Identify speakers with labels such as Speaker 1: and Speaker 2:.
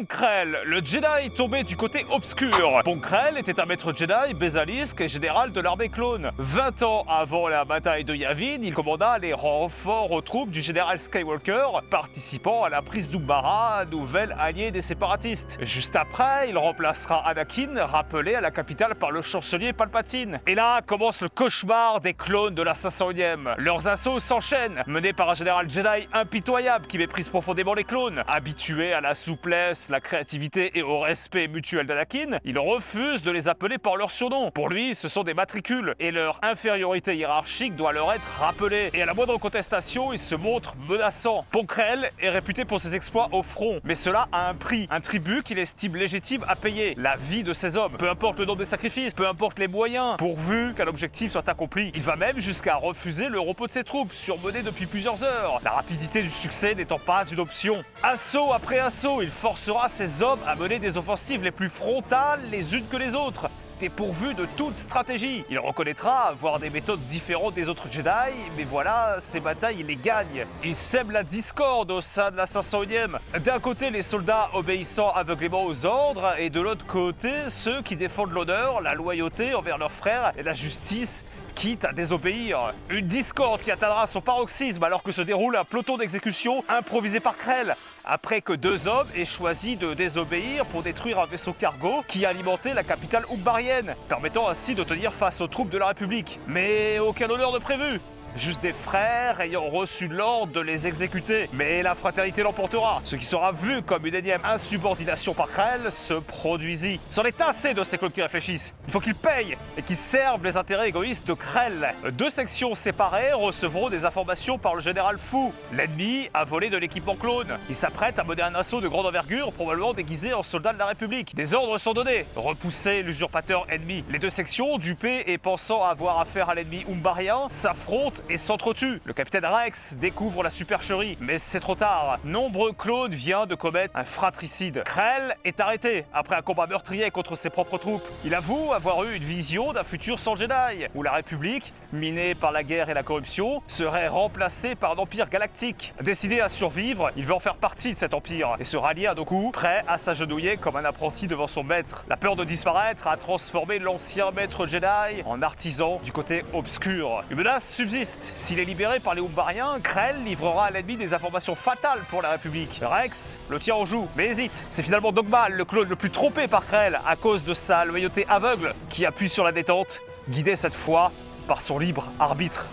Speaker 1: Pong Krell, le Jedi tombé du côté obscur. Pong Krell était un maître Jedi, Bézalisque et général de l'armée clone. 20 ans avant la bataille de Yavin, il commanda les renforts aux troupes du général Skywalker, participant à la prise d'Umbara, nouvelle alliée des séparatistes. Juste après, il remplacera Anakin, rappelé à la capitale par le chancelier Palpatine. Et là commence le cauchemar des clones de la 501e. Leurs assauts s'enchaînent, menés par un général Jedi impitoyable qui méprise profondément les clones. Habitué à la souplesse, la créativité et au respect mutuel d'Anakin, il refuse de les appeler par leur surnom. Pour lui, ce sont des matricules et leur infériorité hiérarchique doit leur être rappelée. Et à la moindre contestation, il se montre menaçant. Pong Krell est réputé pour ses exploits au front, mais cela a un prix, un tribut qu'il estime légitime à payer, la vie de ses hommes. Peu importe le nombre des sacrifices, peu importe les moyens, pourvu qu'un objectif soit accompli. Il va même jusqu'à refuser le repos de ses troupes, surmenées depuis plusieurs heures, la rapidité du succès n'étant pas une option. Assaut après assaut, il forcera ses hommes à mener des offensives les plus frontales les unes que les autres, dépourvues de toute stratégie. Il reconnaîtra avoir des méthodes différentes des autres Jedi, mais voilà, ces batailles, il les gagne. Il sème la discorde au sein de la 501e. D'un côté, les soldats obéissant aveuglément aux ordres, et de l'autre côté, ceux qui défendent l'honneur, la loyauté envers leurs frères et la justice, quitte à désobéir. Une discorde qui atteindra son paroxysme alors que se déroule un peloton d'exécution improvisé par Krell, après que deux hommes aient choisi de désobéir pour détruire un vaisseau cargo qui alimentait la capitale umbarienne, permettant ainsi de tenir face aux troupes de la République. Mais aucun honneur de prévu, juste des frères ayant reçu l'ordre de les exécuter. Mais la fraternité l'emportera. Ce qui sera vu comme une énième insubordination par Krell se produisit. C'en est assez de ces clones qui réfléchissent. Il faut qu'ils payent et qu'ils servent les intérêts égoïstes de Krell. Deux sections séparées recevront des informations par le général Fu. L'ennemi a volé de l'équipement clone. Il s'apprête à mener un assaut de grande envergure, probablement déguisé en soldat de la République. Des ordres sont donnés. Repousser l'usurpateur ennemi. Les deux sections, dupées et pensant avoir affaire à l'ennemi umbarien, s'affrontent et s'entretuent. Le capitaine Rex découvre la supercherie, mais c'est trop tard. Nombreux clones viennent de commettre un fratricide. Krell est arrêté après un combat meurtrier contre ses propres troupes. Il avoue avoir eu une vision d'un futur sans Jedi, où la République, minée par la guerre et la corruption, serait remplacée par un empire galactique. Décidé à survivre, il veut en faire partie de cet empire et se rallier à Dooku, prêt à s'agenouiller comme un apprenti devant son maître. La peur de disparaître a transformé l'ancien maître Jedi en artisan du côté obscur. Une menace subsiste. S'il est libéré par les Umbariens, Krell livrera à l'ennemi des informations fatales pour la République. Rex le tient en joue, mais hésite. C'est finalement Dogmal, le clone le plus trompé par Krell, à cause de sa loyauté aveugle, qui appuie sur la détente, guidé cette fois par son libre arbitre.